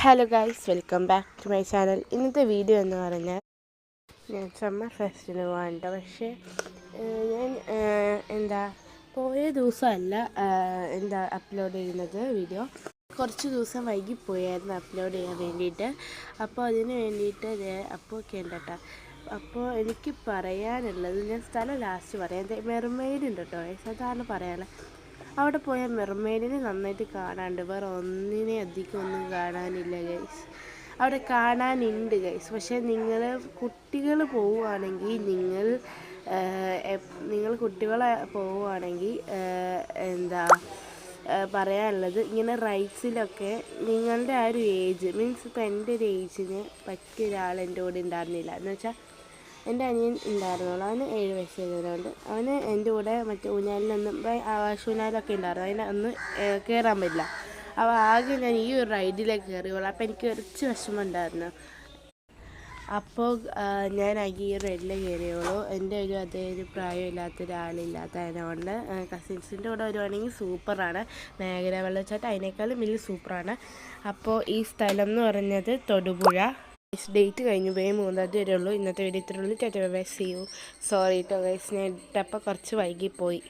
Hello guys, welcome back to my channel. ഇന്നത്തെ video എന്ന് പറഞ്ഞാൽ ഞാൻ സമ്മർ ഫെസ്റ്റിന് പോകാനുണ്ട്. പക്ഷേ ഞാൻ പോയ ദിവസമല്ല അപ്ലോഡ് ചെയ്യുന്നത് വീഡിയോ. കുറച്ച് ദിവസം വൈകിപ്പോയായിരുന്നു അപ്ലോഡ് ചെയ്യാൻ വേണ്ടിയിട്ട്. അപ്പോൾ അതിന് വേണ്ടിയിട്ട് അപ്പോൾ ഒക്കെ ഉണ്ട് കേട്ടോ. അപ്പോൾ എനിക്ക് പറയാനുള്ളത്, ഞാൻ സ്ഥലം ലാസ്റ്റ് പറയാം. മെർമെയ്ഡ് ഉണ്ട് കേട്ടോ, അതാണ് പറയാനുള്ളത്. അവിടെ പോയാൽ മെർമെയ്ഡിനെ നന്നായിട്ട് കാണാനുണ്ട്. വേറെ ഒന്നിനെ അധികം ഒന്നും കാണാനില്ല ഗൈസ്. അവിടെ കാണാനുണ്ട് ഗൈസ്. പക്ഷേ കുട്ടികൾ പോവുകയാണെങ്കിൽ നിങ്ങൾ കുട്ടികളെ പോവുകയാണെങ്കിൽ പറയാനുള്ളത്, ഇങ്ങനെ റൈഡ്സിലൊക്കെ നിങ്ങളുടെ ആ ഒരു ഏജ് മീൻസ് ഇപ്പോൾ എൻ്റെ ഒരു ഏജിന് പറ്റിയ ഒരാൾ എൻ്റെ കൂടെ ഉണ്ടായിരുന്നില്ല. എന്ന് വെച്ചാൽ എൻ്റെ അനിയൻ ഉണ്ടായിരുന്നുള്ളൂ. അവന് 7 വയസ്സ് കഴിഞ്ഞതുകൊണ്ട് അവന് എൻ്റെ കൂടെ മറ്റേ ഊഞ്ഞാലിനൊന്നും ആവാശൂഞ്ഞാലൊക്കെ ഉണ്ടായിരുന്നു, അതിനൊന്നും കയറാൻ പറ്റില്ല. അപ്പോൾ ആകെ ഞാൻ ഈ ഒരു റൈഡിലേക്ക് കയറിയുള്ളൂ. അപ്പോൾ എനിക്ക് കുറച്ച് വിഷമം ഉണ്ടായിരുന്നു. അപ്പോൾ ഞാൻ ഈ ഒരു റൈഡിലേക്ക് കയറിയുള്ളൂ. എൻ്റെ അതേ ഒരു പ്രായമില്ലാത്ത ഒരാളില്ലാത്തതിനോണ്ട് കസിൻസിൻ്റെ കൂടെ വരുവാണെങ്കിൽ സൂപ്പറാണ്. നയാഗ്ര വെള്ളച്ചാട്ടം അതിനേക്കാളും വലിയ സൂപ്പറാണ്. അപ്പോൾ ഈ സ്ഥലം എന്ന് പറഞ്ഞത് തൊടുപുഴ. ഡേറ്റ് കഴിഞ്ഞു പോയി, 3-ാം തീയതി വരെ ഉള്ളൂ. ഇന്നത്തെ വീഡിയോ ഇത്രയുള്ളൂ. Tata bye bye, see you. Sorry കേട്ടോ ഗൈസ്, ഞാൻ ഇട്ടപ്പോൾ കുറച്ച് വൈകിപ്പോയി.